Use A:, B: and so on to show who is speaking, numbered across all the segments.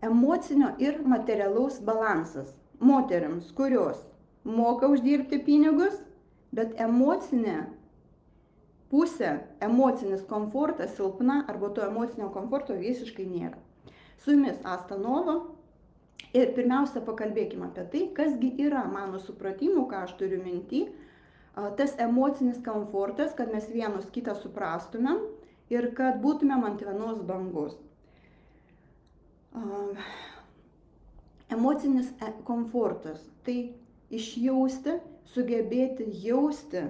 A: emocinio ir materialaus balansas. Moteriams, kurios moka uždirbti pinigus, bet emocinė pusė, emocinis komfortas silpna arba to emocinio komforto visiškai nėra. Su jumis Asta Nova ir pirmiausia pakalbėkime apie tai, kasgi yra mano supratimu, ką aš turiu minty, tas emocinis komfortas, kad mes vienus kitą suprastumėm ir kad būtumėm ant vienos bangos. Emocinis komfortas – tai išjausti, sugebėti jausti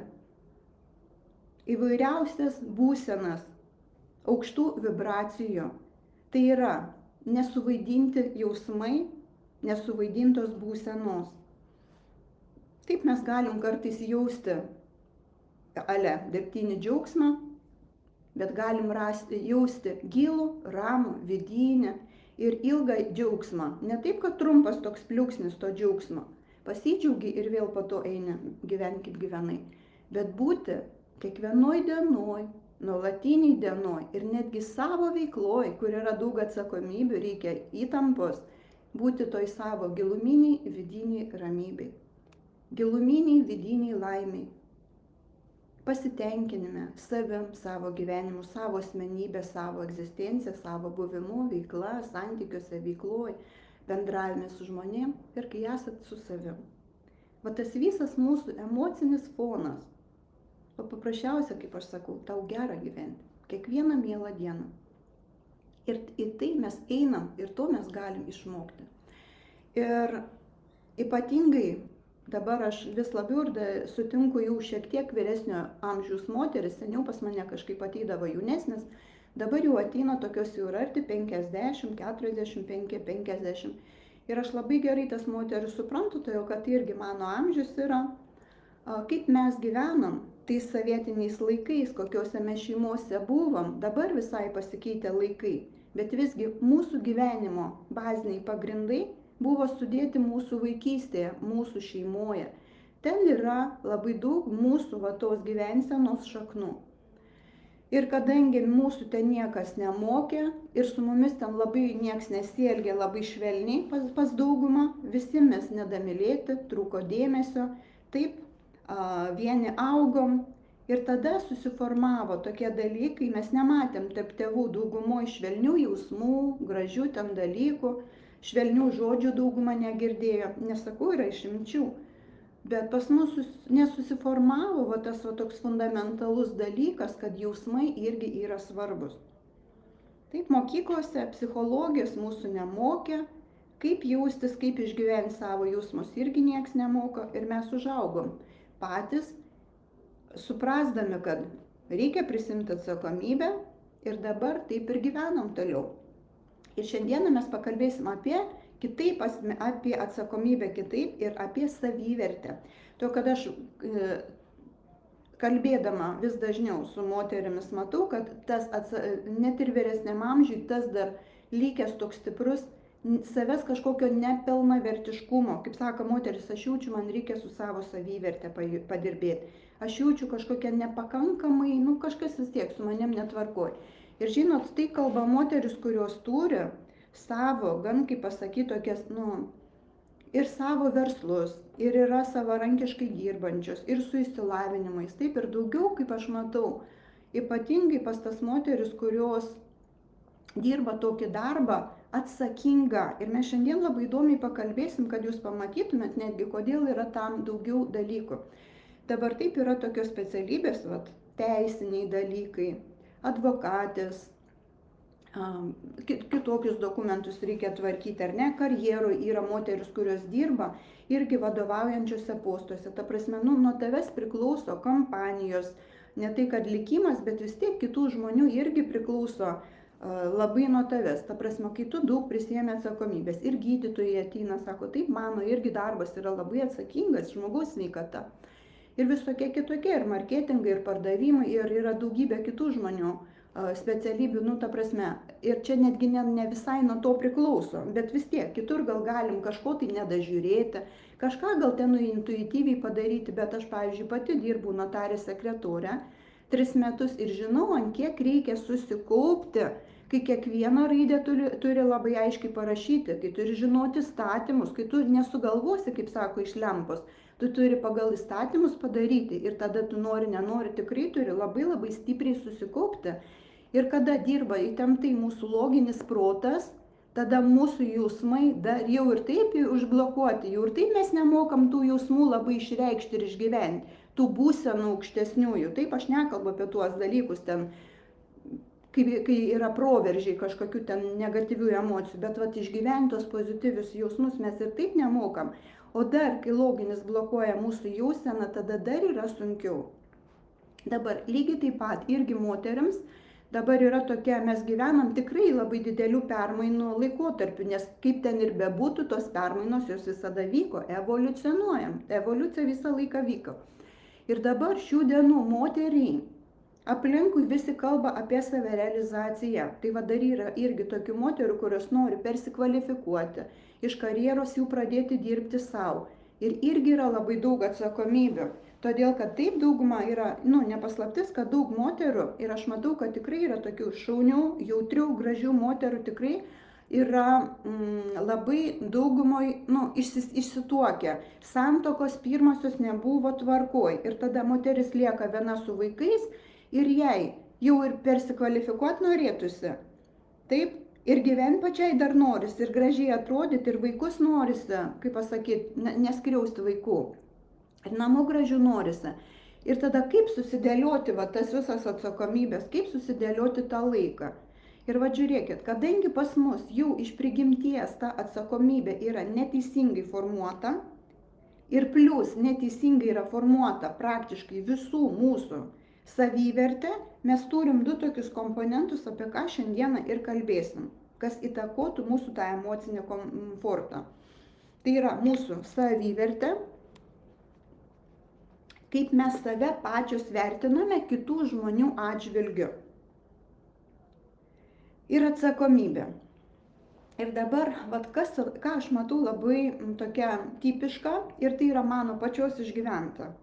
A: įvairiausias būsenas, aukštų vibracijų. Tai yra nesuvaidinti jausmai, nesuvaidintos būsenos. Taip mes galim kartais jausti dirbtinį džiaugsmą, bet galim jausti gilų, ramų, vidinį ir ilgą džiaugsmą. Ne taip, kad trumpas toks pliūpsnis to džiaugsmo. Pasidžiaugi ir vėl po to eini, gyvenkit gyvenai. Bet būti kiekvienoj dienoj, nuolatiniai dienoj ir netgi savo veikloj, kur yra daug atsakomybių, reikia įtampos, būti toj savo giluminiai vidiniai ramybei. Giluminiai vidiniai laimiai. Pasitenkinime savim, savo gyvenimu, savo asmenybę, savo egzistenciją, savo buvimu, veikla, santykiuose, veikloj, bendravime su žmonėm ir kai esat su savim. Va tas visas mūsų emocinis fonas. O paprasčiausia, kaip aš sakau, tau gera gyventi. Kiekvieną mielą dieną. Ir į tai mes einam ir to mes galim išmokti. Ir ypatingai dabar aš vis labiau sutinku jau šiek tiek vyresnio amžiaus moteris, seniau pas mane kažkaip ateidavo jaunesnis, dabar jau ateina tokios jau arti 50, 45, 50. Ir aš labai gerai tas moteris suprantu, todėl kad tai irgi mano amžius yra, kaip mes gyvenam tais sovietiniais laikais, kokiuose mes šeimose buvom, dabar visai pasikeitė laikai, bet visgi mūsų gyvenimo baziniai pagrindai buvo sudėti mūsų vaikystėje, mūsų šeimoje. Ten yra labai daug mūsų tos gyvensenos šaknų. Ir kadangi mūsų ten niekas nemokė ir su mumis ten labai nieks nesielgė labai švelniai pas daugumą, visi mes nedamylėti, trūko dėmesio, taip vieni augom. Ir tada susiformavo tokie dalykai, mes nematėm tarp tėvų daugumoj švelnių jausmų, gražių ten dalykų, švelnių žodžių dauguma negirdėjo, nesakau, yra išimčių, bet pas mus nesusiformavo tas toks fundamentalus dalykas, kad jausmai irgi yra svarbus. Taip, mokyklose psichologijos mūsų nemokė, kaip jaustis, kaip išgyventi savo jausmus irgi nieks nemoko ir mes užaugom patys, suprasdami, kad reikia prisimti atsakomybę ir dabar taip ir gyvenam toliau. Ir šiandieną mes pakalbėsim apie atsakomybę kitaip ir apie savivertę. To, kad aš kalbėdama vis dažniau su moterimis matau, kad tas net ir vyresniam amžiui tas dar likęs toks stiprus savęs kažkokio nepilnavertiškumo. Kaip sako moteris, aš jaučiu, man reikia su savo savivertę padirbėti. Aš jaučiu kažkokią nepakankamai, kažkas vis tiek su manim netvarkoj. Ir žinot, tai kalba moteris, kurios turi savo, gan kaip pasakyti, tokias, ir savo verslus, ir yra savarankiškai dirbančios, ir su išsilavinimais. Taip ir daugiau, kaip aš matau, ypatingai pas tas moteris, kurios dirba tokį darbą atsakingą. Ir mes šiandien labai įdomiai pakalbėsim, kad jūs pamatytumėt netgi, kodėl yra tam daugiau dalykų. Dabar taip yra tokios specialybės, teisiniai dalykai, advokatės, kitokius dokumentus reikia tvarkyti ar ne, karjeroj yra moteris, kurios dirba irgi vadovaujančiuose postuose. Ta prasme, nuo tavęs priklauso kompanijos, ne tai kad likimas, bet vis tiek kitų žmonių irgi priklauso labai nuo tavęs. Ta prasme, kai tu daug prisiėmė atsakomybės ir gydytojai ateina, sako, taip, mano irgi darbas yra labai atsakingas, žmogaus sveikata. Ir visokie kitokie, ir marketingai, ir pardavimai, ir yra daugybė kitų žmonių specialybių, ta prasme. Ir čia netgi ne visai nuo to priklauso, bet vis tiek, kitur gal galim kažko tai nedažiūrėti, kažką gal ten intuityviai padaryti, bet aš, pavyzdžiui, pati dirbu notarės sekretorė 3 metus ir žinau, ant kiek reikia susikaupti, kai kiekvieną raidę turi labai aiškiai parašyti, kai turi žinoti įstatymus, kai tu nesugalvosi, kaip sako, iš lempos, tu turi pagal įstatymus padaryti ir tada tu nori, nenori, tikrai turi labai labai stipriai susikaupti. Ir kada dirba įtemptai mūsų loginis protas, tada mūsų jausmai dar jau ir taip užblokuoti, jau ir taip mes nemokam tų jausmų labai išreikšti ir išgyventi, tų būsenų aukštesniųjų. Taip aš nekalbu apie tuos dalykus ten, kai yra proveržiai kažkokių ten negatyvių emocijų, bet vat išgyventi tos pozityvius jausmus mes ir taip nemokam. O dar, kai loginis blokuoja mūsų jauseną, tada dar yra sunkiau. Dabar lygiai taip pat irgi moterims, dabar yra tokia, mes gyvenam tikrai labai didelių permainų laikotarpiu, nes kaip ten ir bebūtų, tos permainos jos visada vyko, evoliucionuojam, evoliucija visą laiką vyko. Ir dabar šių dienų moteriai aplinkui visi kalba apie savirealizaciją. Tai va dar yra irgi tokių moterų, kurios nori persikvalifikuoti, iš karjeros jų pradėti dirbti savo. Ir irgi yra labai daug atsakomybių. Todėl, kad taip dauguma yra, nepaslaptis, kad daug moterų, ir aš matau, kad tikrai yra tokių šaunių, jautrių, gražių moterų, tikrai yra labai daugumoj, išsituokę. Santuokos pirmosios nebuvo tvarkoj. Ir tada moteris lieka viena su vaikais ir jai jau ir persikvalifikuoti norėtųsi. Taip, ir gyventi pačiai dar norisi, ir gražiai atrodyti, ir vaikus norisi, kaip pasakyti, neskriausti vaikų. Ir namų gražių norisi. Ir tada kaip susidėlioti tas visas atsakomybės, kaip susidėlioti tą laiką. Ir žiūrėkit, kadangi pas mus jau iš prigimties ta atsakomybė yra neteisingai formuota, ir plus neteisingai yra formuota praktiškai visų mūsų savivertė, mes turim du tokius komponentus, apie ką šiandieną ir kalbėsim, kas įtakotų mūsų tą emocinį komfortą. Tai yra mūsų savivertė, kaip mes save pačios vertiname kitų žmonių atžvilgiu. Ir atsakomybė. Ir dabar, ką aš matau labai tokia tipiška, ir tai yra mano pačios išgyventa.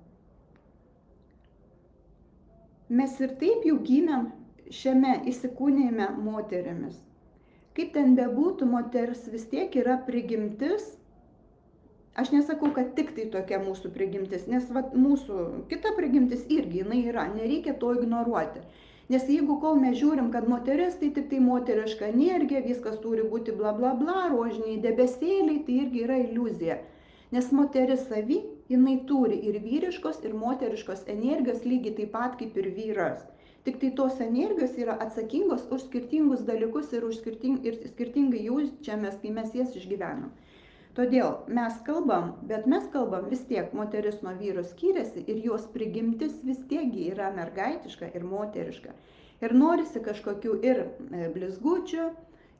A: Mes ir taip jau gimėm šiame įsikūnijime moterimis. Kaip ten bebūtų, moters vis tiek yra prigimtis. Aš nesakau, kad tik tai tokia mūsų prigimtis, nes mūsų kita prigimtis irgi jinai yra, nereikia to ignoruoti. Nes jeigu kol mes žiūrim, kad moteris tai tik tai moteriška energija, viskas turi būti bla bla bla, rožiniai debesėliai, tai irgi yra iliuzija. Nes moteris savy, jinai turi ir vyriškos, ir moteriškos energijos lygiai taip pat kaip ir vyras. Tik tai tos energijos yra atsakingos už skirtingus dalykus ir skirtingai jaučiamės, kai mes jas išgyvenam. Todėl mes kalbam, bet mes kalbam vis tiek, moteris nuo vyro skiriasi ir jos prigimtis vis tiek yra mergaitiška ir moteriška. Ir norisi kažkokių ir blizgučių,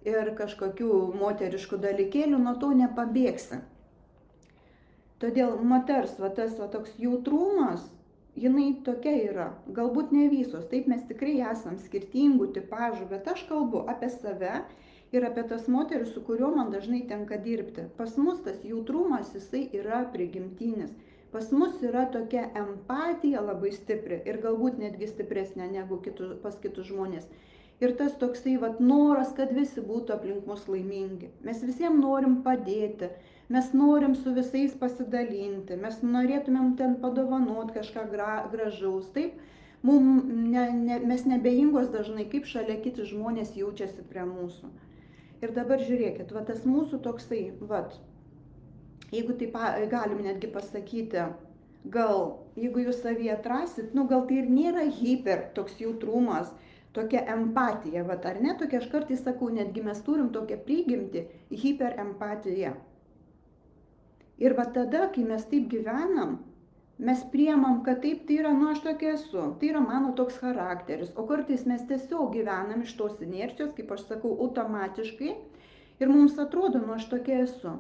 A: ir kažkokių moteriškų dalykėlių, nuo to nepabėgsi. Todėl moters toks jautrumas, jinai tokia yra, galbūt ne visos, taip mes tikrai esam skirtingų tipažų, bet aš kalbu apie save ir apie tas moteris, su kuriuo man dažnai tenka dirbti. Pas mus tas jautrumas, jisai yra prigimtinis. Pas mus yra tokia empatija labai stipri ir galbūt netgi stipresnė negu pas kitus žmonės. Ir tas toksai noras, kad visi būtų aplink mus laimingi. Mes visiems norim padėti, mes norim su visais pasidalinti, mes norėtumėm ten padovanoti kažką gražaus. Taip, mes nebejingos dažnai, kaip šalia kiti žmonės jaučiasi prie mūsų. Ir dabar žiūrėkit, tas mūsų toksai, jeigu taip galim netgi pasakyti, gal, jeigu jūs savyje atrasit, gal tai ir nėra hiper toks jautrumas, tokia empatija, ar ne, tokia aš kartais sakau, netgi mes turim tokią prigimtį, hiperempatiją. Ir tada, kai mes taip gyvenam, mes priemam, kad taip, tai yra, aš tokia esu, tai yra mano toks charakteris, o kartais mes tiesiog gyvenam iš tos inercijos, kaip aš sakau, automatiškai ir mums atrodo, aš tokia esu.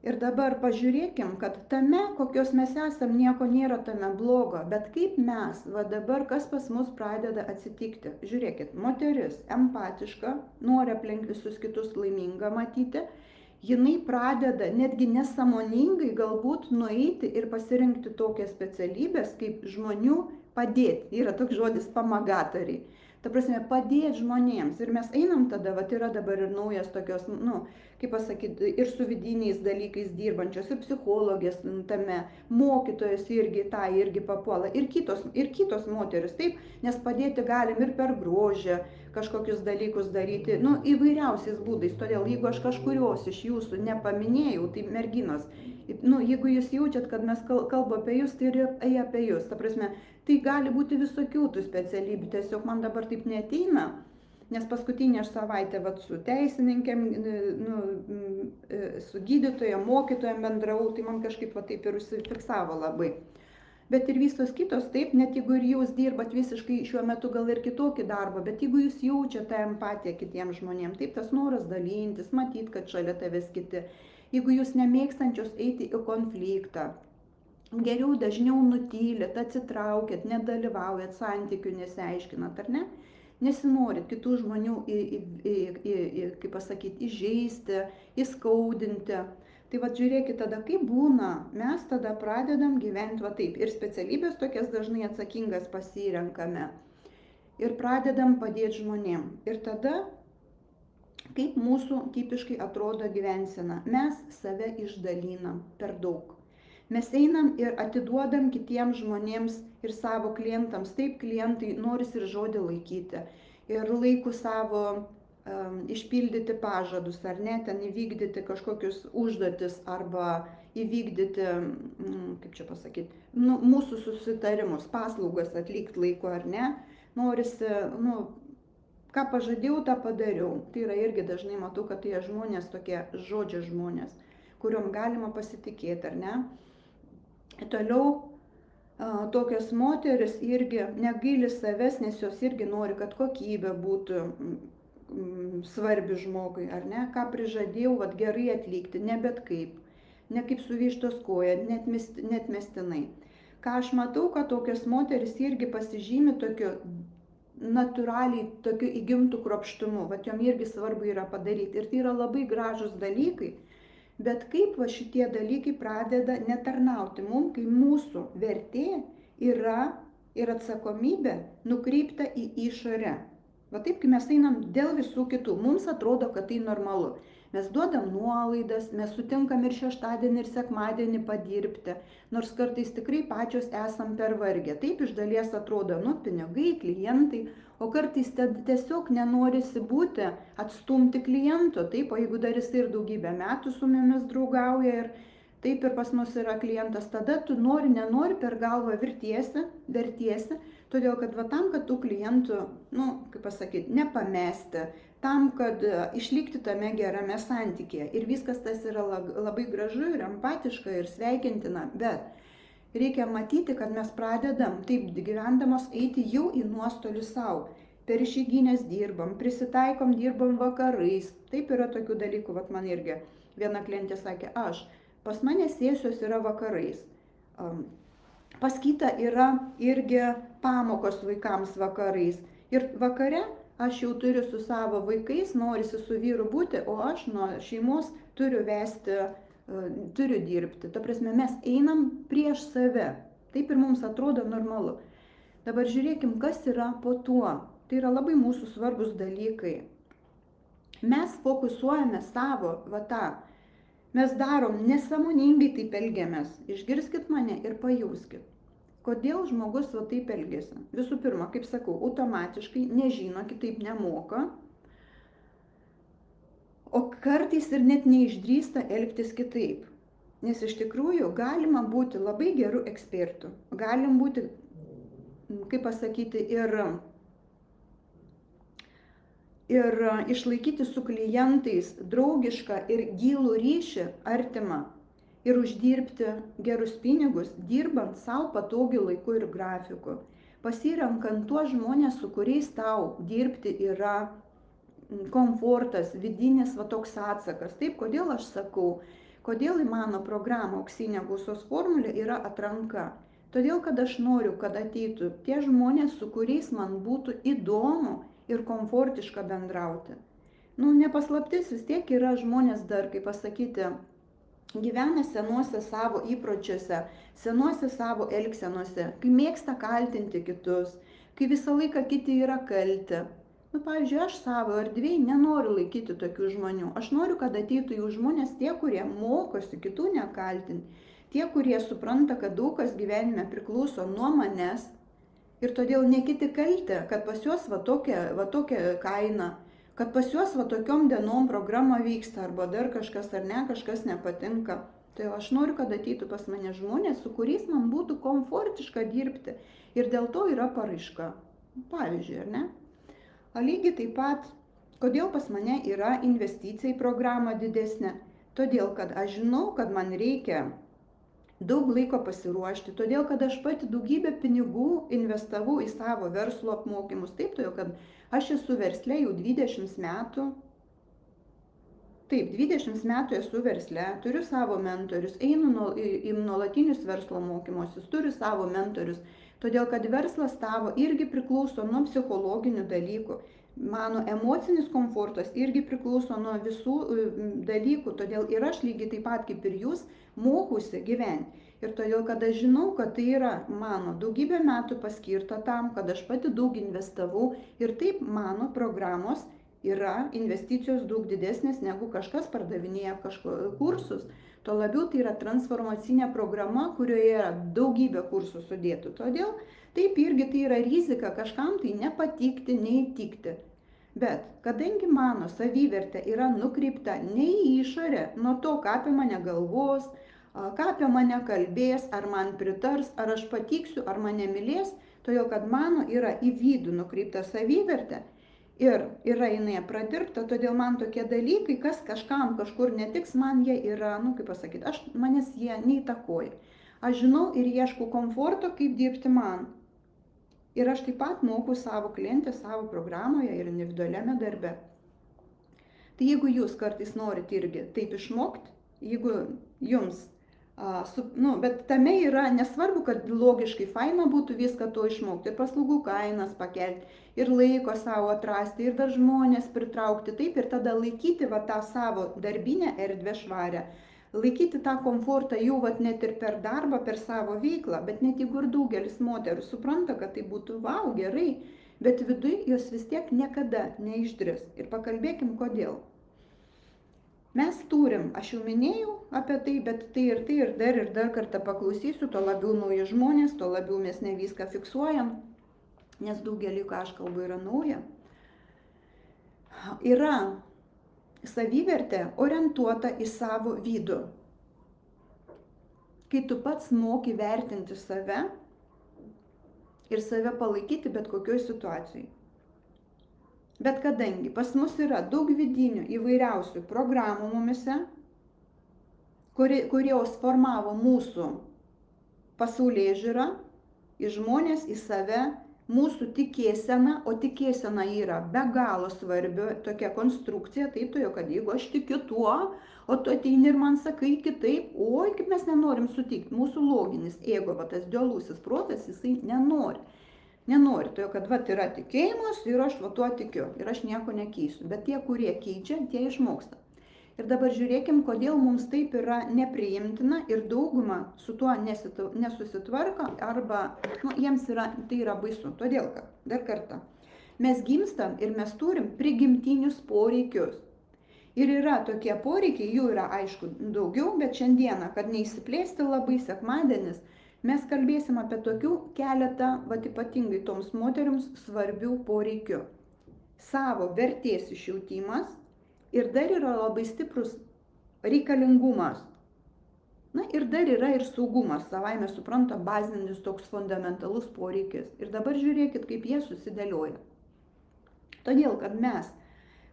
A: Ir dabar pažiūrėkim, kad tame, kokios mes esam, nieko nėra tame blogo, bet kaip mes, dabar kas pas mus pradeda atsitikti. Žiūrėkit, moteris empatiška, nori aplink visus kitus laimingą matyti, jinai pradeda netgi nesąmoningai galbūt nueiti ir pasirinkti tokias specialybės kaip žmonių padėti. Yra toks žodis pamagatoriai. Ta prasme, padėti žmonėms. Ir mes einam tada, vat yra dabar ir naujas tokios, nu, kaip pasakyti, ir su vidiniais dalykais dirbančios, ir psichologės tame, mokytojas irgi tą irgi papuola, ir kitos moteris, taip, nes padėti galim ir per grožį kažkokius dalykus daryti, nu, įvairiausiais būdais. Todėl, jeigu aš kažkurios iš jūsų nepaminėjau, tai merginos, nu, jeigu jūs jaučiat, kad mes kalbame apie jūs, tai ir apie jūs. Ta prasme, tai gali būti visokių tų specialybių, tiesiog man dabar taip neateina. Nes paskutinę savaitę vat, su teisininkėm, nu, su gydytoja, mokytojam bendravau, tai man kažkaip va, taip ir užsifiksavo labai. Bet ir visos kitos, taip, net jeigu ir jūs dirbat visiškai šiuo metu gal ir kitokį darbą, bet jeigu jūs jaučiate tą empatiją kitiems žmonėms, taip, tas noras dalintis, matyti, kad šalia tavęs kiti, jeigu jūs nemėgstančios eiti į konfliktą, geriau dažniau nutylit, atsitraukėt, nedalyvaujat, santykių nesiaiškinat, ar ne? Nesinorit kitų žmonių, kaip pasakyti, įžeisti, įskaudinti. Tai va žiūrėkit tada, kaip būna, mes tada pradedam gyventi va taip. Ir specialybės tokias dažnai atsakingas pasirenkame. Ir pradedam padėti žmonėm. Ir tada, kaip mūsų tipiškai atrodo gyvensena, mes save išdalinam per daug. Mes einam ir atiduodam kitiems žmonėms ir savo klientams. Taip, klientai norisi ir žodį laikyti. Ir laiku savo išpildyti pažadus, ar ne, ten įvykdyti kažkokius užduotis arba įvykdyti, kaip čia pasakyti, nu, mūsų susitarimus, paslaugas atlikti laiku, ar ne. Norisi, nu, ką pažadėjau, tą padariau. Tai yra irgi dažnai matau, kad tai žmonės tokie žodžio žmonės, kuriuom galima pasitikėti, ar ne. Toliau tokios moteris irgi negaili savęs, nes jos irgi nori, kad kokybė būtų svarbi žmogui, ar ne, ką prižadėjau, vat gerai atlikti, ne bet kaip, ne kaip su vištos koja, net mestinai. Ką aš matau, kad tokios moteris irgi pasižymi tokiu natūraliai, tokiu įgimtų kruopštumu, vat jom irgi svarbu yra padaryti. Ir tai yra labai gražus dalykai, bet kaip va šitie dalykai pradeda netarnauti mums, kai mūsų vertė yra ir atsakomybė nukreipta į išorę. Va taip, kai mes einam dėl visų kitų, mums atrodo, kad tai normalu. Mes duodam nuolaidas, mes sutinkam ir šeštadienį, ir sekmadienį padirbti, nors kartais tikrai pačios esam pervargę. Taip iš dalies atrodo, nu, pinigai, klientai, o kartais tiesiog nenorisi būti, atstumti kliento, taip, o jeigu dar jis ir daugybę metų su mumis draugauja ir taip ir pas mus yra klientas, tada tu nori, nenori per galvą vertiesi, todėl kad va tam, kad tų klientų, nu, kaip pasakyti, nepamesti, tam, kad išlikti tame gerame santykėje. Ir viskas tas yra labai gražu ir empatiška ir sveikintina, bet reikia matyti, kad mes pradedam taip gyvendamos eiti jau į nuostolį savo. Per išeiginės dirbam, prisitaikom, dirbam vakarais. Taip yra tokių dalykų, vat man irgi viena klientė sakė, pas mane sesijos yra vakarais. Pas kitą yra irgi pamokos vaikams vakarais. Ir vakare aš jau turiu su savo vaikais, norisi su vyru būti, o aš nuo šeimos turiu vesti, turiu dirbti. Ta prasme, mes einam prieš save. Taip ir mums atrodo normalu. Dabar žiūrėkim, kas yra po tuo. Tai yra labai mūsų svarbus dalykai. Mes fokusuojame savo vatą. Mes darom nesąmoningai taip elgiamės. Išgirskit mane ir pajauskit. Kodėl žmogus va taip elgiasi? Visų pirma, kaip sakau, automatiškai nežino, kitaip nemoka, o kartais ir net neišdrįsta elgtis kitaip. Nes iš tikrųjų galima būti labai gerų ekspertų. Galim būti, kaip pasakyti, ir išlaikyti su klientais draugišką ir gilų ryšį artimą ir uždirbti gerus pinigus, dirbant savo patogiu laiku ir grafiku. Pasirenkant tuos žmonės, su kuriais tau dirbti yra komfortas, vidinis va toks atsakas. Taip, kodėl aš sakau, kodėl į mano programą Auksinė gausos formulė yra atranka. Todėl, kad aš noriu, kad ateitų tie žmonės, su kuriais man būtų įdomu ir komfortiška bendrauti. Nu, nepaslaptis, vis tiek yra žmonės dar, kaip pasakyti, gyvena senuose savo įpročiuose, senuose savo elgsenuose, kai mėgsta kaltinti kitus, kai visą laiką kiti yra kalti. Nu, pavyzdžiui, aš savo erdvėje nenoriu laikyti tokių žmonių. Aš noriu, kad ateitų jų žmonės tie, kurie mokosi kitų nekaltinti, tie, kurie supranta, kad daug kas gyvenime priklauso nuo manęs ir todėl ne kiti kalti, kad pas juos va tokia kaina, kad pas juos va tokiom dienom programa vyksta arba dar kažkas ar ne, kažkas nepatinka. Tai aš noriu, kad ateitų pas mane žmonės, su kuriais man būtų komfortiška dirbti ir dėl to yra paraiška. Pavyzdžiui, ar ne? O lygiai taip pat, kodėl pas mane yra investicija į programą didesnė? Todėl, kad aš žinau, kad man reikia daug laiko pasiruošti, todėl, kad aš pati daugybę pinigų investavau į savo verslo apmokymus. Taip, todėl, kad aš esu versle jau 20 metų. Taip, 20 metų esu versle, turiu savo mentorius, einu į nuolatinius verslo mokymuosius, turiu savo mentorius, todėl kad verslas tavo irgi priklauso nuo psichologinių dalykų. Mano emocinis komfortas irgi priklauso nuo visų dalykų, todėl ir aš lygiai taip pat kaip ir jūs mokusi gyventi. Ir todėl, kad aš žinau, kad tai yra mano daugybę metų paskirta tam, kad aš pati daug investavau ir taip mano programos yra investicijos daug didesnės negu kažkas pardavinėja kursus. Tuo labiau tai yra transformacinė programa, kurioje yra daugybė kursų sudėtų. Todėl taip irgi tai yra rizika kažkam tai nepatikti, neįtikti. Bet kadangi mano savivertė yra nukreipta ne į išorę, nuo to, ką apie mane galvos, ką apie mane kalbės, ar man pritars, ar aš patiksiu, ar mane mylės, todėl kad mano yra į vidų nukreipta savivertė, ir yra jinai pradirbta, todėl man tokie dalykai, kas kažkam kažkur netiks, man jie yra, kaip pasakyti, manęs jie neįtakoja. Aš žinau ir ieškau komforto, kaip dirbti man. Ir aš taip pat moku savo klientę savo programoje ir individualiame darbe. Tai jeigu jūs kartais norite irgi taip išmokti, jeigu jums bet tame yra nesvarbu, kad logiškai faina būtų viską to išmokti, ir paslaugų kainas pakelti, ir laiko savo atrasti, ir dar žmonės pritraukti, taip, ir tada laikyti tą savo darbinę erdvę švarę, laikyti tą komfortą jau net ir per darbą, per savo veiklą, bet net jeigu ir daugelis moterų supranta, kad tai būtų gerai, bet viduj jos vis tiek niekada neišdris. Ir pakalbėkim, kodėl. Mes turim, aš jau minėjau apie tai, bet tai ir dar kartą paklausysiu, to labiau nauji žmonės, to labiau mes ne viską fiksuojam, nes daugelį, ką aš kalbu, yra nauja. Yra savivertė orientuota į savo vidų. Kai tu pats moki vertinti save ir save palaikyti bet kokioj situacijai. Bet kadangi pas mus yra daug vidinių įvairiausių programų mumise, kurios formavo mūsų pasaulėžiūrą, į žmonės, į save, mūsų tikėsena, o tikėsena yra be galo svarbi tokia konstrukcija, taip, todėl, kad jeigu aš tikiu tuo, o tu ateini ir man sakai kitaip, oi, kaip mes nenorim sutikti, mūsų loginis ego, tas dualusis protas, jisai nenori. Nenori, todėl kad yra tikėjimas ir aš tuo tikiu ir aš nieko nekeisiu. Bet tie, kurie keičia, tie išmoksta. Ir dabar žiūrėkim, kodėl mums taip yra nepriimtina ir dauguma su tuo nesusitvarko arba jiems tai yra baisu. Todėl, kad, dar kartą, mes gimstam ir mes turim prigimtinius poreikius. Ir yra tokie poreikiai, jų yra aišku daugiau, bet šiandieną, kad neįsiplėsti labai, sekmadienis, mes kalbėsim apie tokių keletą, ypatingai toms moteriams, svarbių poreikių. Savo vertės išjautimas ir dar yra labai stiprus reikalingumas. Ir dar yra ir saugumas, savaime supranta, bazinis toks fundamentalus poreikis. Ir dabar žiūrėkit, kaip jie susidėlioja. Todėl, kad mes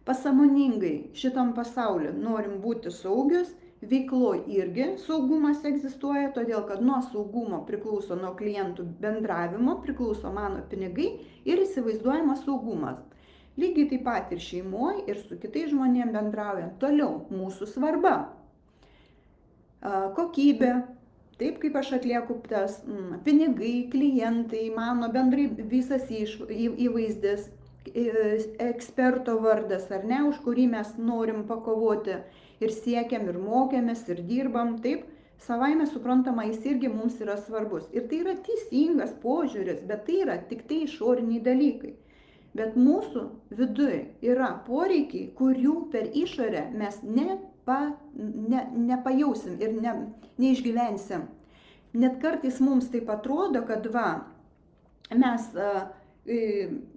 A: pasąmoningai šitam pasauliu norim būti saugius, veikloj irgi saugumas egzistuoja, todėl kad nuo saugumo priklauso nuo klientų bendravimo, priklauso mano pinigai ir įsivaizduojamas saugumas. Lygiai taip pat ir šeimoje, ir su kitais žmonėms bendraujant. Toliau mūsų svarba. Kokybė, taip kaip aš atlieku tas pinigai, klientai, mano bendrai visas įvaizdis, eksperto vardas, ar ne, už kurį mes norim pakovoti ir siekiam, ir mokėmės, ir dirbam, taip, Savaime suprantama, jis irgi mums yra svarbus. Ir tai yra teisingas požiūris, bet tai yra tik tai išoriniai dalykai. Bet mūsų viduje yra poreikiai, kurių per išorę mes nepajausim ir neišgyvensim. Net kartais mums taip atrodo, kad mes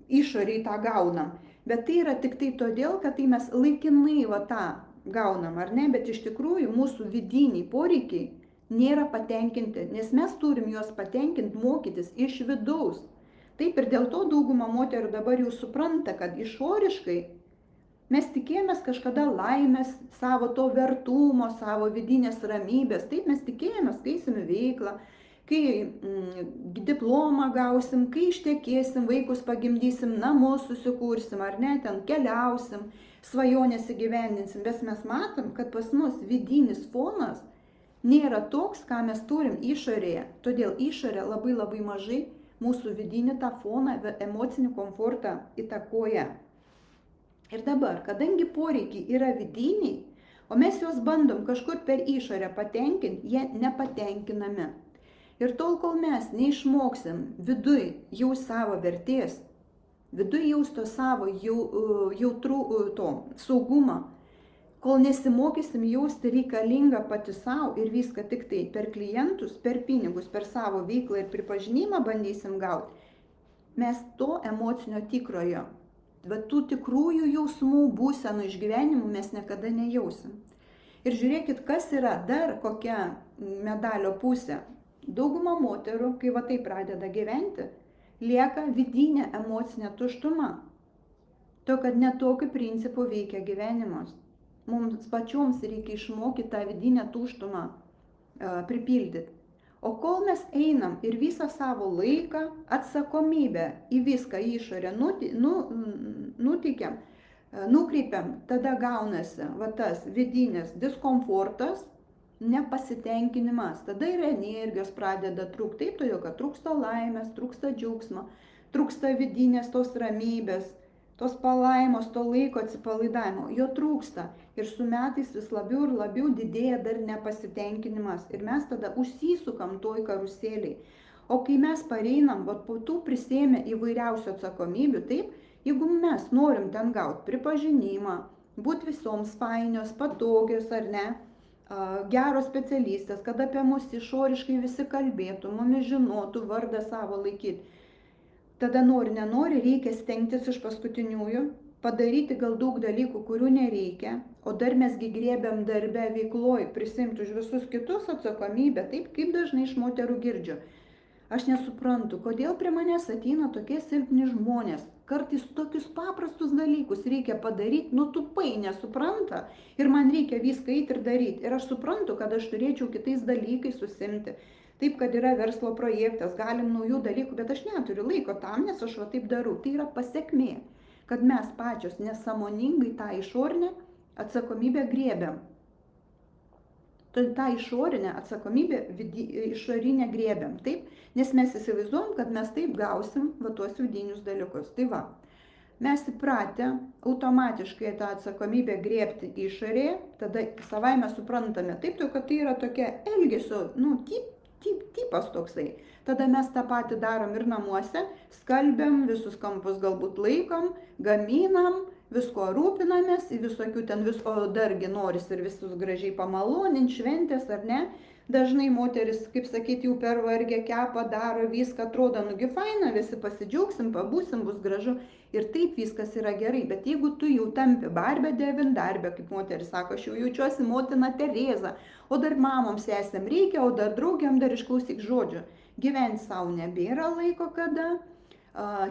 A: išoriai tą gaunam, bet tai yra tik tai todėl, kad tai mes laikinai tą gaunam, ar ne, bet iš tikrųjų mūsų vidiniai poreikiai nėra patenkinti, nes mes turim juos patenkinti, mokytis iš vidaus. Taip ir dėl to dauguma moterų dabar jau supranta, kad išoriškai mes tikėjomės kažkada laimės, savo to vertumo, savo vidinės ramybės, taip mes tikėjomės, kai eisim į veiklą, kai diplomą gausim, kai ištekėsim, vaikus pagimdysim, namus susikursim, ar ne, ten keliausim, svajonės įgyvendinsim, bet mes matom, kad pas mus vidinis fonas nėra toks, ką mes turim išorėje, todėl išorė labai mažai mūsų vidinį tą foną, emocinį komfortą įtakoja. Ir dabar, kadangi poreikiai yra vidiniai, o mes juos bandom kažkur per išorę patenkinti, jie nepatenkinami. Ir tol, kol mes neišmoksim viduj jau savo vertės, viduj jaus to savo to saugumą, kol nesimokysim jausti reikalingą pati savo ir viską tik tai per klientus, per pinigus, per savo veiklą ir pripažinimą bandysim gauti, mes to emocinio tikrojo, bet tų tikrųjų jausmų, būsenų, išgyvenimų mes niekada nejausim. Ir žiūrėkit, kas yra dar kokia medalio pusė. Dauguma moterų, kai tai pradeda gyventi, lieka vidinė emocinė tuštuma. To, kad ne tokiu principu veikia gyvenimas. Mums pačioms reikia išmokyti tą vidinę tuštumą pripildyti. O kol mes einam ir visą savo laiką, atsakomybę į viską išorę nukreipiam, tada gaunasi tas vidinis diskomfortas, nepasitenkinimas, tada ir energijos pradeda trūkti, taip, todėl kad trūksta laimės, trūksta džiaugsmo, trūksta vidinės tos ramybės, tos palaimos, to laiko atsipalaidavimo, jo trūksta. Ir su metais vis labiau ir labiau didėja dar nepasitenkinimas. Ir mes tada užsisukam toj karuselėj. O kai mes pareinam, po tų prisėmė įvairiausių atsakomybių, taip, jeigu mes norim ten gauti pripažinimą, būti visoms fainios, patogios ar ne, geros specialistės, kad apie mus išoriškai visi kalbėtų, mumis žinotų, vardą savo laikyti. Tada nori, nenori, reikia stengtis iš paskutiniųjų, padaryti gal daug dalykų, kurių nereikia, o dar mesgi griebiam darbe, veikloj, prisimti už visus kitus atsakomybę, taip kaip dažnai iš moterų girdžiu. Aš nesuprantu, kodėl prie manęs ateina tokie silpni žmonės. Kartais tokius paprastus dalykus reikia padaryti, tupai nesupranta ir man reikia viską eiti ir daryti. Ir aš suprantu, kad aš turėčiau kitais dalykais susimti. Taip, kad yra verslo projektas, galim naujų dalykų, bet aš neturiu laiko tam, nes aš taip darau. Tai yra pasekmė, kad mes pačios nesąmoningai tą išorinę atsakomybę griebiam. tą išorinę atsakomybę išorinę griebiam, taip, nes mes įsivaizduojam, kad mes taip gausim tuos vidinius dalykus. Tai va, mes įpratę automatiškai tą atsakomybę griebti išorėje, tada savaime suprantame, taip, kad tai yra tokia elgesio, tipas toksai. Tada mes tą patį darom ir namuose, skalbiam, visus kampus galbūt laikom, gaminam, visko rūpinamės, į visokių ten visko dargi noris ir visus gražiai pamalonint, šventės ar ne. Dažnai moteris, kaip sakyti, jau pervargę, kepa, daro viską, atrodo, nugi faina, visi pasidžiaugsim, pabūsim, bus gražu. Ir taip viskas yra gerai, bet jeigu tu jau tampi barbę devintdarbę, kaip moteris sako, aš jau jaučiuosi motina Tereza, o dar mamoms sesėm reikia, o dar draugiam dar išklausyk žodžių. Gyventi savo nebėra laiko kada.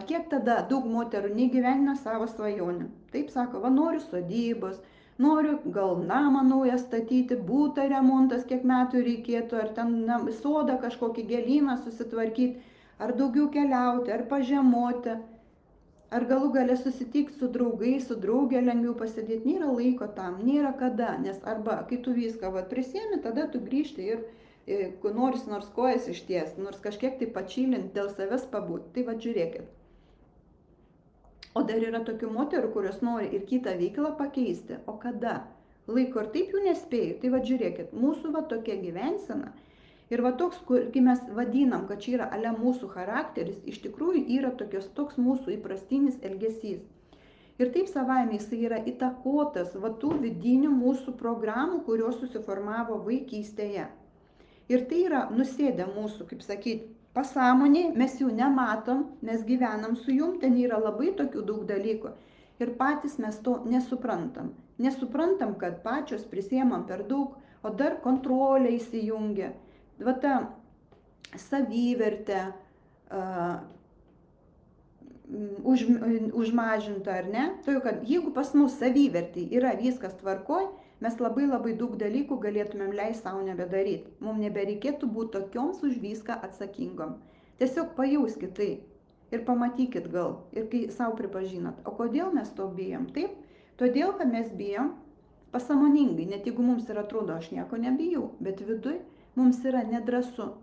A: Kiek tada daug moterų negyvenina savo svajonę. Taip sako, va noriu sodybos, noriu gal namą naują statyti, būtą remontas, kiek metų reikėtų, ar ten sodą kažkokį gėlyną susitvarkyti, ar daugiau keliauti, ar pažiemoti, ar galų galę susitikti su draugais, su draugė lengviau pasėdėti. Nėra laiko tam, nėra kada, nes arba kai tu viską prisėmi, tada tu grįžti ir noris nors kojas išties, nors kažkiek tai pačylint, dėl savęs pabūti. Tai va žiūrėkit. O dar yra tokių moterų, kurios nori ir kitą veiklą pakeisti. O kada? laiko ir taip jų nespėju. Tai va žiūrėkit, mūsų va tokia gyvensena ir va toks, kai mes vadinam, kad čia yra ale mūsų charakteris, iš tikrųjų yra toks mūsų įprastinis elgesys. Ir taip savaime jisai yra įtakotas va tų vidinių mūsų programų, kurios susiformavo vaikystėje. Ir tai yra nusėdę mūsų, kaip sakyti, pasąmonėje, mes jų nematom, mes gyvenam su jum, ten yra labai tokių daug dalykų. Ir patys mes to nesuprantam. Nesuprantam, kad pačios prisiemam per daug, o dar kontrolė įsijungia. Va ta savivertė užmažinta, ar ne? Tai kad jeigu pas mus savivertė yra viskas tvarkoj, mes labai daug dalykų galėtumėm leisti savo nebedaryti. Mums nebereikėtų būti tokioms už viską atsakingom. Tiesiog pajauskit tai ir pamatykit gal, ir kai savo pripažinat. O kodėl mes to bijom? Taip, todėl, kad mes bijom pasąmoningai, net jeigu mums ir atrodo, aš nieko nebijau, bet viduj mums yra nedrąsu,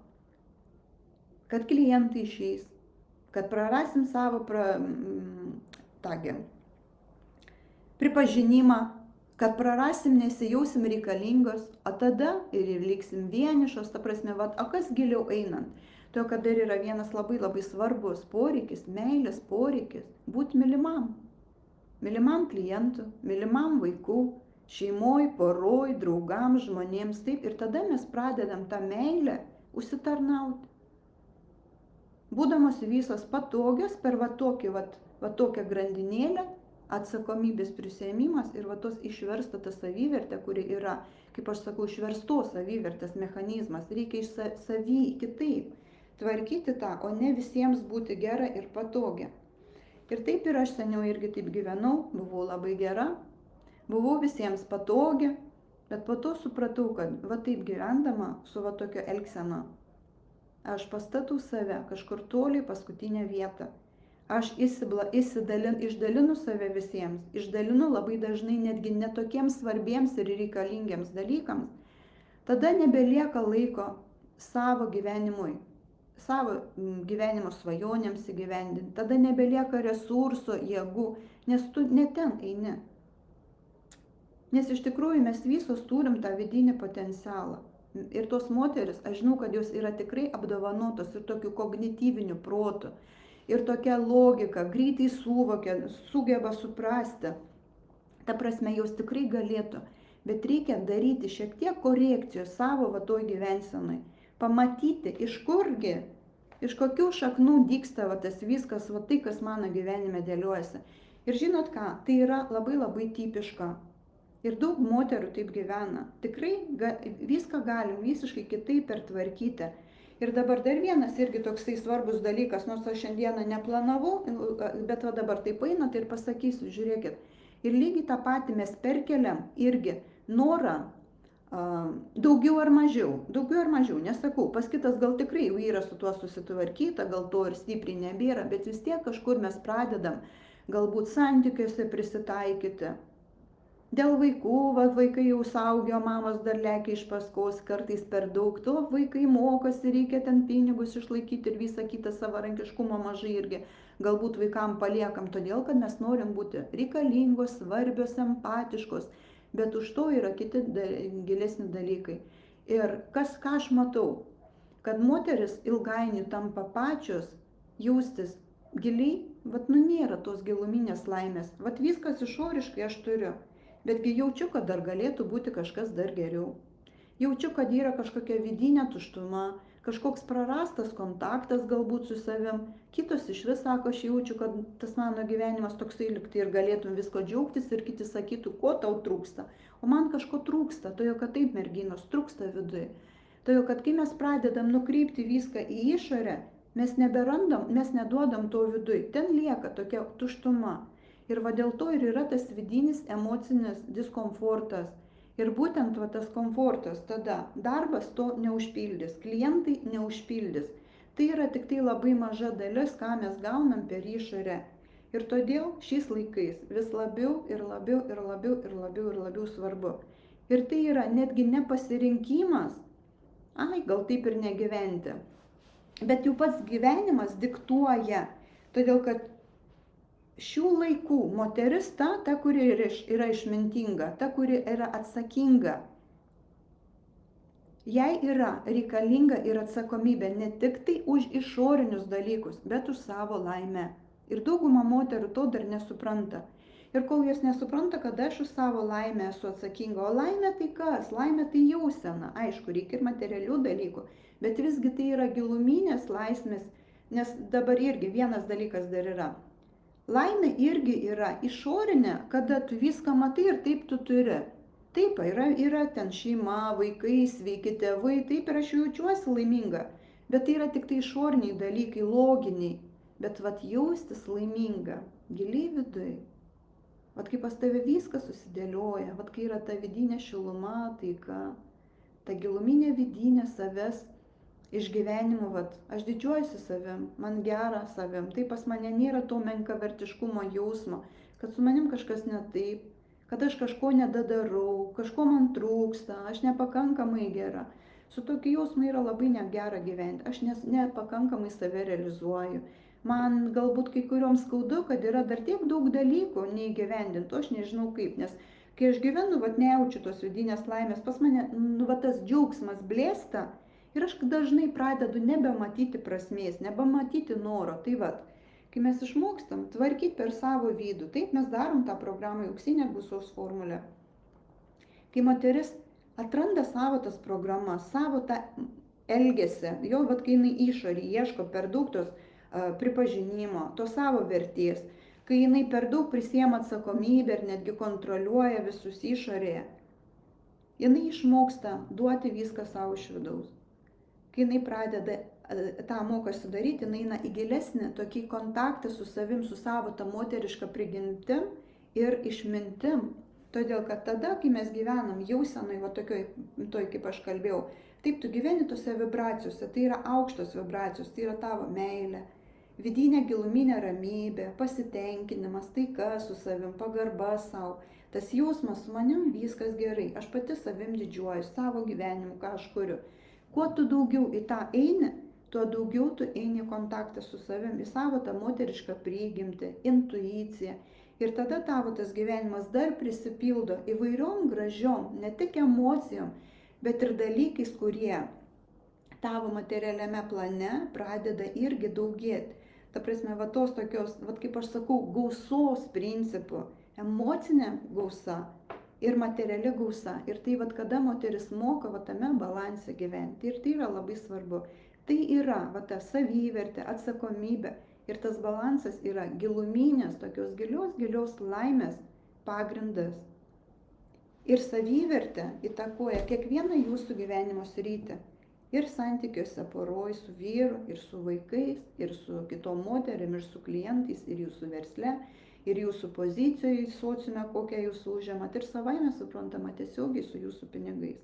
A: kad klientai išeis, kad prarasim savo pripažinimą, kad prarasim, nesijausim reikalingos, o tada ir liksim vienišos, ta prasme, o kas giliau einant. To, kad dar yra vienas labai svarbus poreikis, meilės poreikis, būti mylimam. Mylimam klientų, mylimam vaikų, šeimoj, poroj, draugam, žmonėms, taip. Ir tada mes pradedam tą meilę užsitarnauti. Būdamos visos patogios per va tokią grandinėlę, atsakomybės prisėmimas ir va tos išversta ta savivertė, kuri yra, kaip aš sakau, išverstos savivertės mechanizmas, reikia iš savy kitaip tvarkyti tą, o ne visiems būti gera ir patogia. Ir taip ir aš seniau irgi taip gyvenau, buvau labai gera, buvau visiems patogia, bet po to supratau, kad va taip gyvendama su va tokio elgsena, aš pastatau save kažkur toliai paskutinę vietą. Aš išdalinu save visiems, išdalinu labai dažnai netgi netokiems svarbiems ir reikalingiems dalykams, tada nebelieka laiko savo gyvenimui, savo gyvenimo svajonėms įgyvendinti, tada nebelieka resurso, jėgų, nes tu ne ten eini. Nes iš tikrųjų mes visos turim tą vidinį potencialą. Ir tos moteris, aš žinau, kad jos yra tikrai apdovanotos ir tokiu kognityviniu protu. Ir tokia logika, greitai suvokia, sugeba suprasti. Ta prasme, jos tikrai galėtų. Bet reikia daryti šiek tiek korekcijos savo va toj gyvensenai. Pamatyti, iš kurgi, iš kokių šaknų dygsta va tas viskas, va tai, kas mano gyvenime dėliojasi. Ir žinot ką, tai yra labai tipiška. Ir daug moterų taip gyvena. Tikrai viską galim visiškai kitaip pertvarkyti. Ir dabar dar vienas irgi toksai svarbus dalykas, nors aš šiandieną neplanavau, bet va dabar taip eina, tai ir pasakysiu, žiūrėkit. Ir lygiai tą patį mes perkeliam irgi norą daugiau ar mažiau, nesakau, pas kitas gal tikrai jau yra su tuo susitvarkyta, gal to ir stipriai nebėra, bet vis tiek kažkur mes pradedam galbūt santykiuose prisitaikyti. Dėl vaikų, vaikai jau saugio, mamos dar lekia iš paskos, kartais per daug, to vaikai mokosi, reikia ten pinigus išlaikyti ir visą kitą savarankiškumo mažai irgi galbūt vaikam paliekam, todėl kad mes norim būti reikalingos, svarbios, empatiškos, bet už to yra kiti gilesni dalykai. Ir ką aš matau, kad moteris ilgainiui tampa pačios jaustis giliai, nėra tos giluminės laimės, viskas išoriškai aš turiu. Betgi jaučiu, kad dar galėtų būti kažkas dar geriau. Jaučiu, kad yra kažkokia vidinė tuštuma, kažkoks prarastas kontaktas galbūt su savim. Kitos iš vis sako, aš jaučiu, kad tas mano gyvenimas toksai likti ir galėtum visko džiaugtis ir kiti sakytų, ko tau trūksta. O man kažko trūksta, todėl kad taip merginos trūksta viduje. Todėl kad kai mes pradedam nukreipti viską į išorę, mes neberandam, mes neduodam to viduje. Ten lieka tokia tuštuma. Ir va dėl to ir yra tas vidinis emocinis diskomfortas. Ir būtent tas komfortas tada darbas to neužpildys, klientai neužpildys. Tai yra tik tai labai maža dalis, ką mes gaunam per išorę. Ir todėl šiais laikais vis labiau svarbu. Ir tai yra netgi ne pasirinkimas, gal taip ir negyventi. Bet jau pats gyvenimas diktuoja, todėl kad šių laikų moteris ta kuri yra išmintinga, ta, kuri yra atsakinga. Jai yra reikalinga ir atsakomybė ne tik tai už išorinius dalykus, bet už savo laimę. Ir dauguma moterų to dar nesupranta. Ir kol jos nesupranta, kad aš už savo laimę esu atsakinga, o laimė tai kas? Laimė tai jausena. Aišku, reikia ir materialių dalykų, bet visgi tai yra giluminės laisvės, nes dabar irgi vienas dalykas dar yra. Laimė irgi yra išorinė, kada tu viską matai ir taip tu turi. Taip, yra ten šeima, vaikai, sveiki tėvai, taip ir aš jaučiuosi laiminga. Bet tai yra tik tai išoriniai dalykai, loginiai. Bet vat jaustis laiminga, giliai vidui. Vat kai pas tave viskas susidėlioja, vat kai yra ta vidinė šiluma, taika, ta giluminė vidinė savęs išgyvenimu, vat aš didžiuojuosi savim, man gera savim, tai pas mane nėra to menkavertiškumo jausmo, kad su manim kažkas ne taip, kad aš kažko nedadarau, kažko man trūksta, aš nepakankamai gera. Su tokiu jausmu yra labai negera gyventi, aš nepakankamai save realizuoju. Man galbūt kai kuriuom skaudu, kad yra dar tiek daug dalykų neįgyvendintų, aš nežinau kaip, nes kai aš gyvenu, vat nejaučiu tos vidinės laimės, pas mane, vat tas džiaugsmas blėsta. Ir aš dažnai pradedu nebematyti prasmės, nebematyti noro. Tai vat, kai mes išmokstam tvarkyti per savo vidų, taip mes darom tą programą auksinė gausos formulė. Kai moteris atranda savo tas programas, savo tą elgesį, jo vat kai jinai išorį ieško per daug tos pripažinimo, to savo vertės, kai jinai per daug prisiema atsakomybę ir netgi kontroliuoja visus išorėje, jinai išmoksta duoti viską savo iš vidaus. Kai jinai pradeda tą mokosi daryti, jinai eina į gilesnį tokį kontaktą su savim, su savo tą moterišką prigimtim ir išmintim. Todėl, kad tada, kai mes gyvenam jausenai, va tokioj, kaip aš kalbėjau, taip tu gyveni tose vibracijose, tai yra aukštos vibracijos, tai yra tavo meilė, vidinė giluminė ramybė, pasitenkinimas, taika su savim, pagarba savo. Tas jausmas su manim viskas gerai, aš pati savim didžiuoju, savo gyvenimu, ką aš kuriu. Kuo tu daugiau į tą eini, tuo daugiau tu eini į kontaktą su savim, į savo tą moterišką prigimtį, intuiciją. Ir tada tavo tas gyvenimas dar prisipildo įvairiom gražiom, ne tik emocijom, bet ir dalykais, kurie tavo materialiame plane pradeda irgi daugėti. Ta prasme, va tos tokios, va kaip aš sakau, gausos principų, emocinė gausa ir materiali gausa. Ir tai vat kada moteris moka va tame balanse gyventi. Ir tai yra labai svarbu. Tai yra va ta savivertė, atsakomybė. Ir tas balansas yra giluminės, tokios gilios laimės pagrindas. Ir savivertė įtakoja kiekvieną jūsų gyvenimo sritį. Ir santykiuose poroj su vyru, ir su vaikais, ir su kitom moterim, ir su klientais, ir jūsų versle, ir jūsų pozicijoje sociume, kokią jūs užimat, ir savaime suprantama tiesiogiai su jūsų pinigais.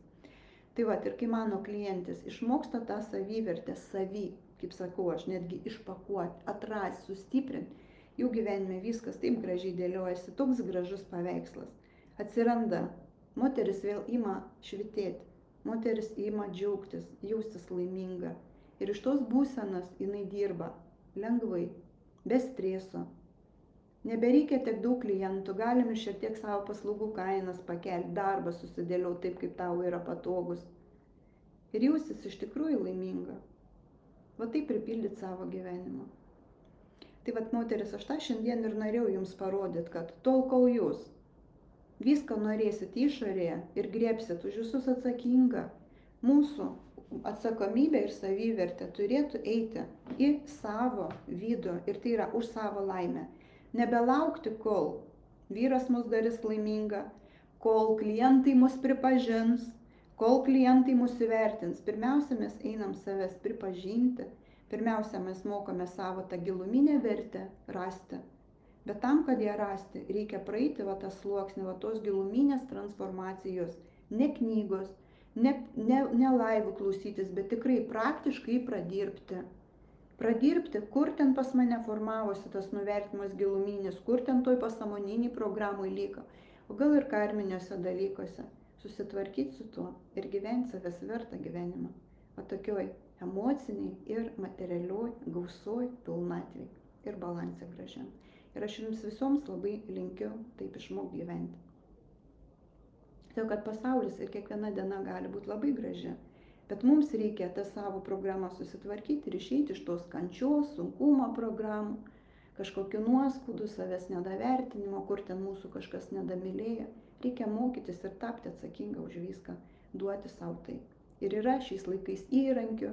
A: Tai va, ir kai mano klientis išmoksta tą savivertę savy, kaip sakau, aš netgi išpakuoti, atrasti, sustiprinti, jų gyvenime viskas taip gražiai dėliojasi, toks gražus paveikslas. Atsiranda, moteris vėl ima švitėti, moteris ima džiaugtis, jaustis laiminga. Ir iš tos būsenos jinai dirba lengvai, be streso. Nebereikia tiek daug klientų, galim ir šiek tiek savo paslaugų kainas pakelti, darbą susidėlioti taip, kaip tau yra patogus. Ir jaustis iš tikrųjų laiminga. Va taip pripildyti savo gyvenimą. Tai vat, moteris, aš tą šiandien ir norėjau jums parodyti, kad tol, kol jūs viską norėsit išorėje ir griebsit už visus atsakinga, mūsų atsakomybė ir savivertė turėtų eiti į savo vidų ir tai yra už savo laimę. Nebelaukti, kol vyras mus darys laimingą, kol klientai mus pripažins, kol klientai mus įvertins. Pirmiausia, mes einam savęs pripažinti, pirmiausia, mes mokame savo tą giluminę vertę rasti. Bet tam, kad ją rasti, reikia praeiti va tą sluoksnį, va tos giluminės transformacijos, ne knygos, ne laivų klausytis, bet tikrai praktiškai pradirbti. Pradirbti, kur ten pas mane formavosi tas nuvertimas giluminis, kur ten toj pasąmoniniai programai liko, o gal ir karminiuose dalykuose. Susitvarkyti su tuo ir gyventi savęs vertą gyvenimą. O tokioj emociniai ir materialioj, gausoj, pilnatvėj ir balansė gražiam. Ir aš jums visoms labai linkiu taip išmokti gyventi. Todėl, kad pasaulis ir kiekviena diena gali būti labai graži. Bet mums reikia tą savo programą susitvarkyti ir išeiti iš tos kančios, sunkumo programų, kažkokių nuoskaudų, savęs nedavertinimo, kur ten mūsų kažkas nedamylėja. Reikia mokytis ir tapti atsakinga už viską, duoti savo tai. Ir yra šiais laikais įrankių,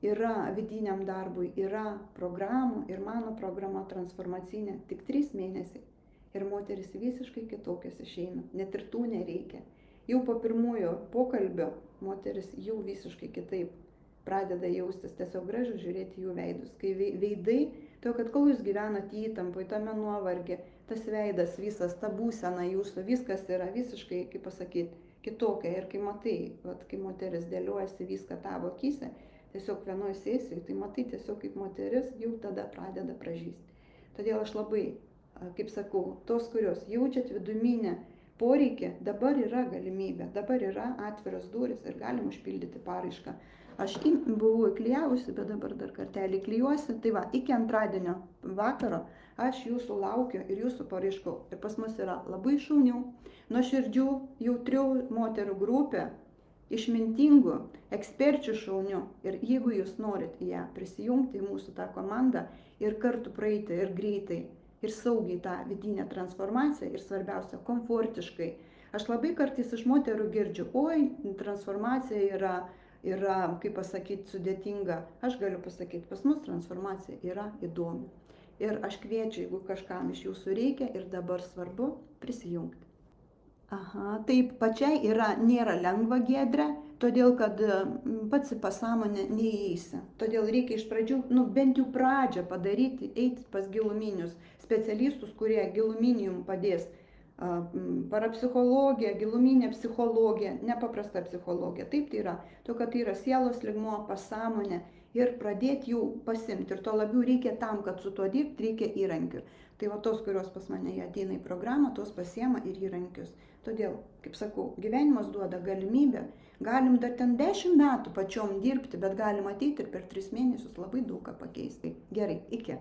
A: yra vidiniam darbui, yra programų ir mano programa transformacinė tik 3 mėnesiai. Ir moteris visiškai kitokios išeina, net ir tų nereikia. Jau po pirmojo pokalbio moteris jau visiškai kitaip pradeda jaustis, tiesiog gražu žiūrėti jų veidus. Kai veidai, to kad kol jūs gyvenate įtampoje, tame nuovargė, tas veidas visas, ta būsena jūsų, viskas yra visiškai, kaip pasakyti, kitokia. Ir kai matai, kai moteris dėliojasi viską tavo akyse, tiesiog vienoje sesijoje, tai matai tiesiog kaip moteris jau tada pradeda pražysti. Todėl aš labai, kaip sakau, tos, kurios jaučiat viduminę poreikį, dabar yra galimybė, dabar yra atviras durys ir galim užpildyti paraišką. Aš buvau įklijavusi, bet dabar dar kartelį klijuosi. Tai va, iki antradienio vakaro aš jūsų laukiu ir jūsų paraiškau. Ir pas mus yra labai šaunių, nuoširdžių, jautrių moterų grupė, išmintingų, eksperčių šaunių. Ir jeigu jūs norit ją prisijungti į mūsų tą komandą ir kartu praeiti ir greitai, ir saugiai tą vidinę transformaciją ir svarbiausia, komfortiškai. Aš labai kartais iš moterų girdžiu, oi, transformacija yra, kaip pasakyti, sudėtinga. Aš galiu pasakyti, pas mus transformacija yra įdomi. Ir aš kviečiu, jeigu kažkam iš jūsų reikia ir dabar svarbu, prisijungti. Aha, taip pačiai nėra lengva, Giedre, todėl kad pats į pasąmonę neįeisi. Todėl reikia iš pradžių, bent jau pradžią padaryti, eiti pas giluminius specialistus, kurie giluminių jums padės. Parapsichologija, giluminė psichologija, nepaprasta psichologija. Taip tai yra, kad tai yra sielos lygmuo, pasąmonė ir pradėti jų pasimti. Ir to labiau reikia tam, kad su tuo dirbti, reikia įrankių. Tai va tos, kurios pas mane ateina į programą, tos pasiema ir įrankius. Todėl, kaip sakau, gyvenimas duoda galimybę, galim dar ten 10 metų pačiom dirbti, bet galim ateiti ir per 3 mėnesius labai daug ką pakeisti. Gerai, iki.